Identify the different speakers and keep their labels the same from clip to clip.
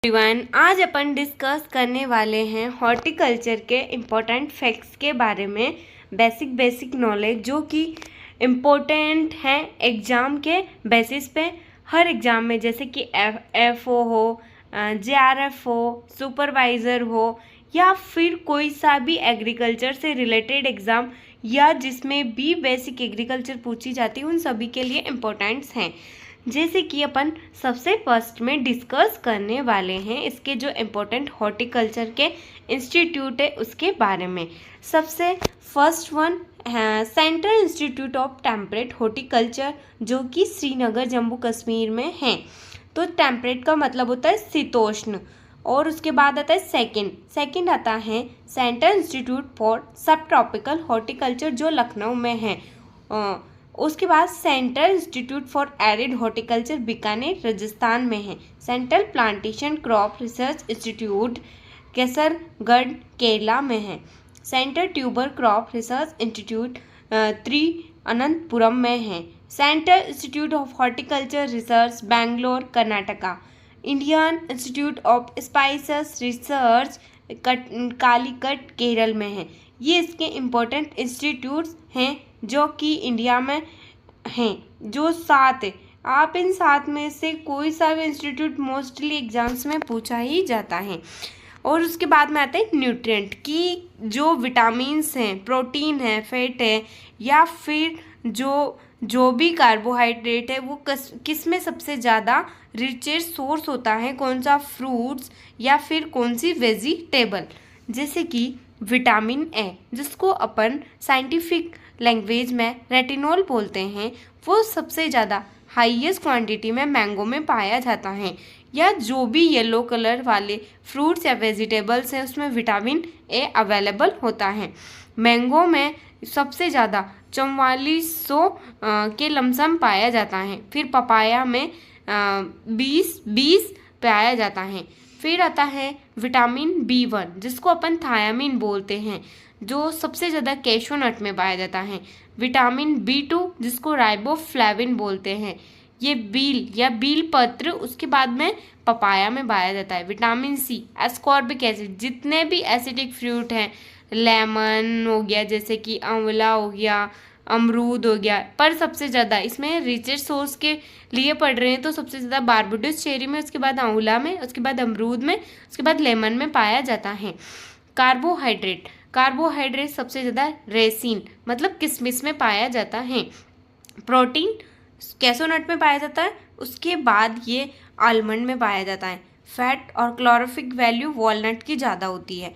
Speaker 1: Everyone, आज अपन discuss करने वाले हैं हॉर्टिकल्चर के इम्पोर्टेंट फैक्ट्स के बारे में। बेसिक नॉलेज जो कि इम्पोर्टेंट हैं एग्ज़ाम के बेसिस पे। हर एग्ज़ाम में जैसे कि एफओ हो, जेआरएफ हो, सुपरवाइज़र हो या फिर कोई सा भी एग्रीकल्चर से रिलेटेड एग्ज़ाम या जिसमें भी बेसिक एग्रीकल्चर पूछी जाती है, उन सभी के लिए इम्पोर्टेंट्स हैं। जैसे कि अपन सबसे फर्स्ट में डिस्कस करने वाले हैं इसके जो इम्पोर्टेंट हॉर्टिकल्चर के इंस्टीट्यूट है उसके बारे में। सबसे फर्स्ट वन है central institute of temperate horticulture, जो कि श्रीनगर जम्मू कश्मीर में है। तो टेम्परेट का मतलब होता है शीतोष्ण। और उसके बाद आता है सेकंड आता है central institute for sub tropical horticulture, जो लखनऊ में है। उसके बाद central institute for arid horticulture Bikaner Rajasthan में है। Central plantation crop research institute Kasaragod Kerala में है। Central tuber crop research institute Thiruvananthapuram में है। Central institute of horticulture research Bangalore Karnataka. Indian institute of spices research Calicut Kerala में है। ये इसके इम्पोर्टेंट इंस्टीट्यूट्स हैं जो कि इंडिया में हैं, जो 7 है। आप इन 7 में से कोई सा भी इंस्टीट्यूट मोस्टली एग्जाम्स में पूछा ही जाता है। और उसके बाद में आता है न्यूट्रिएंट की जो विटामिन्स हैं, प्रोटीन है, फैट है या फिर जो भी कार्बोहाइड्रेट है वो किस में सबसे ज़्यादा रिचेस्ट सोर्स होता है, कौन सा फ्रूट्स या फिर कौन सी वेजिटेबल। जैसे कि विटामिन ए, जिसको अपन साइंटिफिक लैंग्वेज में रेटिनॉल बोलते हैं, वो सबसे ज़्यादा हाईएस्ट क्वांटिटी में मैंगो में पाया जाता है। या जो भी येलो कलर वाले फ्रूट्स या वेजिटेबल्स हैं उसमें विटामिन ए अवेलेबल होता है। मैंगो में सबसे ज़्यादा 4400 के लमसम पाया जाता है। फिर पपाया में 20 पाया जाता है। फिर आता है विटामिन B1, जिसको अपन थायामीन बोलते हैं, जो सबसे ज़्यादा कैशू नट में पाया जाता है। विटामिन B2, जिसको राइबोफ्लेविन बोलते हैं, ये बील या बील पत्र उसके बाद में पपाया में पाया जाता है। विटामिन C एस्कॉर्बिक एसिड, जितने भी एसिडिक फ्रूट हैं, लेमन हो गया, जैसे कि आंवला हो गया, अमरूद हो गया, पर सबसे ज़्यादा इसमें रिचेस्ट सोर्स के लिए पढ़ रहे हैं तो सबसे ज़्यादा बारबडोस चेरी में, उसके बाद आंवला में, उसके बाद अमरूद में, उसके बाद लेमन में पाया जाता है। कार्बोहाइड्रेट सबसे ज़्यादा रेसिन मतलब किशमिश में पाया जाता है। प्रोटीन कैसोनट में पाया जाता है, उसके बाद ये आलमंड में पाया जाता है। फैट और क्लोरोफिक वैल्यू वॉलनट की ज़्यादा होती है।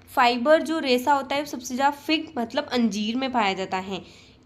Speaker 1: फाइबर जो रेसा होता है सबसे ज़्यादा फिग मतलब अंजीर में पाया जाता है।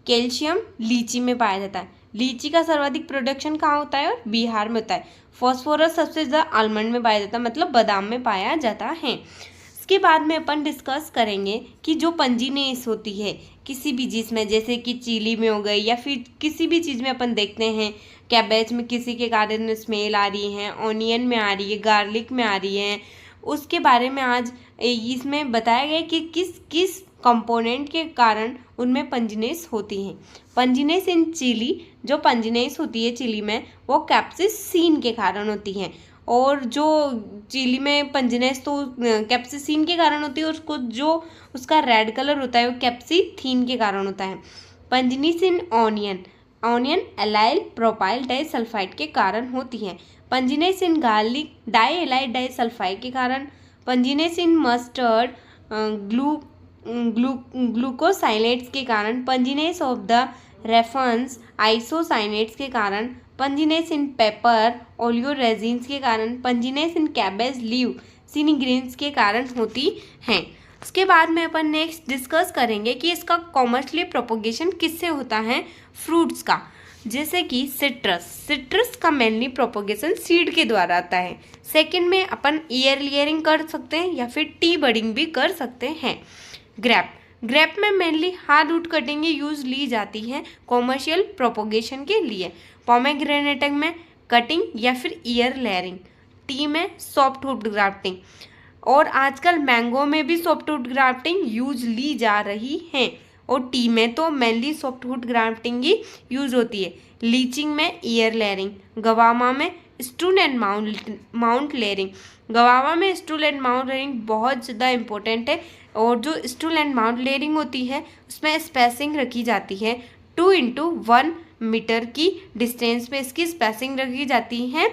Speaker 1: कैल्शियम लीची में पाया जाता है। लीची का सर्वाधिक प्रोडक्शन कहाँ होता है? और बिहार में होता है। फॉस्फोरस सबसे ज़्यादा आलमंड में पाया जाता है मतलब बादाम में पाया जाता है। इसके बाद में अपन डिस्कस करेंगे कि जो पंजीनेस होती है किसी भी चीज़ में, जैसे कि चिली में हो गई या फिर किसी भी चीज़ में अपन देखते हैं कैबेज में किसी के कारण स्मेल आ रही है, ऑनियन में आ रही है, गार्लिक में आ रही है, उसके बारे में आज इसमें बताया गया कि किस किस कंपोनेंट के कारण उनमें पंजीनेस होती है। पंजीनेस इन चिली, जो पंजीनेस होती है चिली में वो कैप्सिसिन के कारण होती है। और जो चिली में पंजीनेस तो कैप्सिसिन के कारण होती है, और उसको जो उसका रेड कलर होता है वो कैप्सिथीन के कारण होता है। पंजीनेस इन ऑनियन एलाइल प्रोपाइल डाइसल्फाइड के कारण होती है। पंजीनेस इन गार्लिक डाइएलाइल डाइसल्फाइड के कारण। पंजीनेस इन मस्टर्ड ग्लूकोसाइलेट्स के कारण। पंजीनेस ऑफ द रेफन्स आइसोसाइनेट्स के कारण। पंजीनेस इन पेपर ओलियोरेजिन्स के कारण। पंजीनेस इन कैबेज लीव सिनीग्रीन्स के कारण होती हैं। उसके बाद में अपन नेक्स्ट डिस्कस करेंगे कि इसका कॉमर्शियली प्रोपोगेशन किससे होता है? फ्रूट्स का। जैसे कि सिट्रस का मेनली प्रोपोगेशन सीड के द्वारा आता है। सेकंड में अपन ईयर लेयरिंग कर सकते हैं या फिर टी बडिंग भी कर सकते हैं। ग्रेप में mainly hard root cutting use ली जाती है कॉमर्शियल प्रोपोगेशन के लिए। पोमेग्रेनेट में कटिंग या फिर ईयर लेयरिंग। टी में सॉफ्ट वुड ग्राफ्टिंग, और आजकल मैंगो में भी सॉफ्ट वुड ग्राफ्टिंग यूज ली जा रही है। और टी में तो मेनली सॉफ्ट वुड ग्राफ्टिंग ही यूज होती है। लीचिंग में ईयर लेयरिंग, गवामा में स्टूल एंड माउंट लेयरिंग। गवावा में स्टूल एंड माउंट लेयरिंग बहुत ज़्यादा इंपॉर्टेंट है। और जो स्टूल एंड माउंट लेयरिंग होती है उसमें स्पेसिंग रखी जाती है 2x1 मीटर की डिस्टेंस पे इसकी स्पेसिंग रखी जाती है।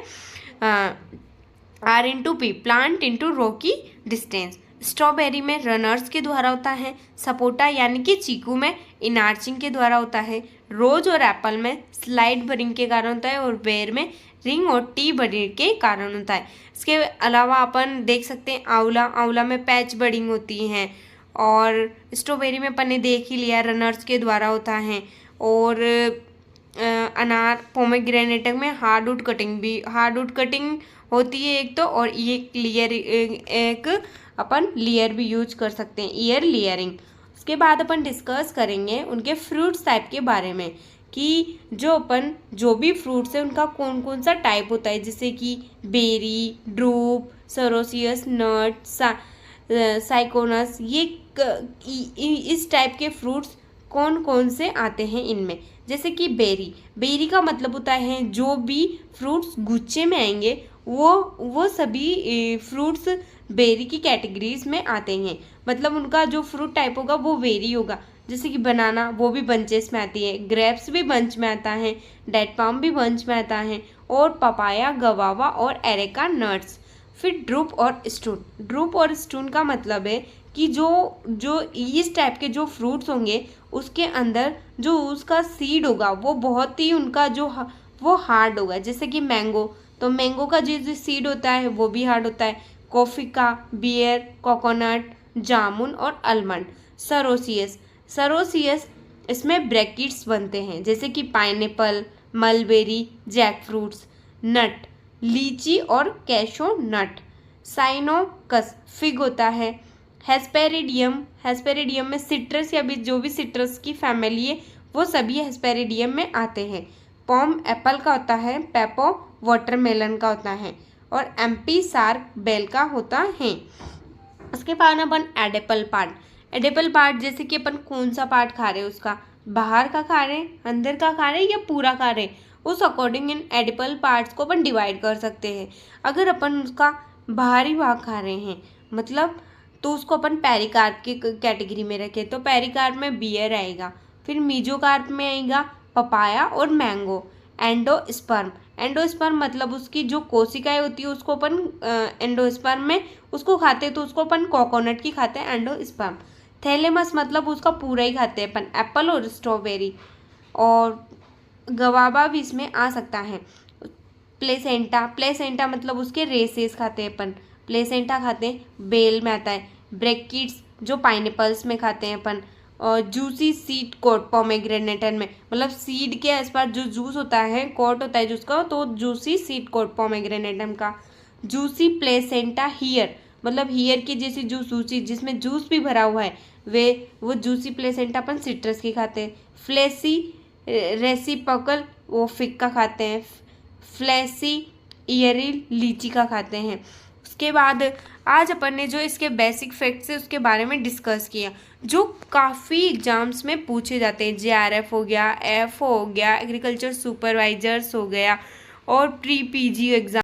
Speaker 1: R/P प्लांट इंटू रो की डिस्टेंस। स्ट्रॉबेरी में रनर्स के द्वारा होता है। सपोटा यानी कि चीकू में इनार्चिंग के द्वारा होता है। रोज और एप्पल में स्लाइड बरिंग के कारण होता है और बेर में रिंग और टी बरिंग के कारण होता है। इसके अलावा अपन देख सकते हैं आंवला में पैच बरिंग होती है। और स्ट्रॉबेरी में अपन ने देख ही लिया रनर्स के द्वारा होता है। और अनार पोमेग्रेनेट में हार्डवुड कटिंग होती है एक तो, और ये लेयर एक अपन लेयर भी यूज कर सकते हैं, ईयर लेयरिंग। उसके बाद अपन डिस्कस करेंगे उनके फ्रूट्स टाइप के बारे में कि जो भी फ्रूट्स है उनका कौन कौन सा टाइप होता है, जैसे कि बेरी, ड्रूप, सरोसियस, नट, साइकोनस। ये इस टाइप के फ्रूट्स कौन कौन से आते हैं इनमें, जैसे कि बेरी का मतलब होता है जो भी फ्रूट्स गुच्छे में आएंगे वो सभी फ्रूट्स बेरी की कैटेगरीज में आते हैं। मतलब उनका जो फ्रूट टाइप होगा वो बेरी होगा। जैसे कि बनाना वो भी बंचेस में आती है, ग्रेप्स भी बंच में आता है, डेट पाम भी बंच में आता है, और पपाया, गवावा और एरेका नट्स। फिर ड्रूप और स्टून का मतलब है कि जो इस टाइप के जो फ्रूट्स होंगे उसके अंदर जो उसका सीड होगा वो बहुत ही उनका वो हार्ड होगा। जैसे कि मैंगो का जो सीड होता है वो भी हार्ड होता है। कॉफ़ी का, बियर, कोकोनट, जामुन और आलमंड। सरोसियस इसमें ब्रैकेट्स बनते हैं, जैसे कि पाइनएप्पल, मलबेरी, जैक फ्रूट्स। नट, लीची और कैशो नट। साइनोकस फिग होता है। हेस्पेरिडियम में सिट्रस या भी जो भी सिट्रस की फैमिली है वो सभी हेस्पेरिडियम में आते हैं। पॉम एप्पल का होता है। पेपो वाटरमेलन का होता है। और एम्पी सार्क बेल का होता है। उसके बाद अपन एडिपल पार्ट जैसे कि अपन कौन सा पार्ट खा रहे हैं, उसका बाहर का खा रहे हैं, अंदर का खा रहे हैं या पूरा खा रहे हैं, उस अकॉर्डिंग इन एडिपल पार्ट्स को अपन डिवाइड कर सकते हैं। अगर अपन उसका बाहरी भाग खा रहे हैं मतलब तो उसको अपन पेरिकार्प की कैटेगरी में रखें तो पेरिकार्प में बियर आएगा। फिर मीजोकार्प में आएगा पपाया और मैंगो। एंडोस्पर्म मतलब उसकी जो कोशिकाएं होती है उसको अपन एंडोस्पर्म में उसको खाते हैं तो उसको अपन कोकोनट की खाते हैं, एंडोस्पर्म। थैलेमस मतलब उसका पूरा ही खाते हैं अपन, एप्पल और स्ट्रॉबेरी। और गवावा भी इसमें आ सकता है। प्लेसेंटा मतलब उसके रेसेस खाते हैं अपन, प्लेसेंटा खाते हैं, बेल में आता है। ब्रैकेट्स जो पाइनएप्पल्स में खाते हैं अपन। और जूसी सीड कोट पोमेग्रेनेटन में, मतलब सीड के आसपास जो जूस होता है, कोट होता है जिसका, तो जूसी सीड कोट पोमेग्रेनेटम का। जूसी प्लेसेंटा हियर मतलब हियर की जैसी जूसी जिसमें जूस भी भरा हुआ है वो जूसी प्लेसेंटा अपन सिट्रस की खाते हैं। फ्लेसी रेसिपकल वो फिग का खाते हैं। फ्लेसी ईयरी लीची का खाते हैं। उसके बाद आज अपन ने जो इसके बेसिक फैक्ट्स है उसके बारे में डिस्कस किया जो काफ़ी एग्जाम्स में पूछे जाते हैं। JRF हो गया, एफ हो गया, एग्रीकल्चर सुपरवाइजर्स हो गया और प्री PG एग्जाम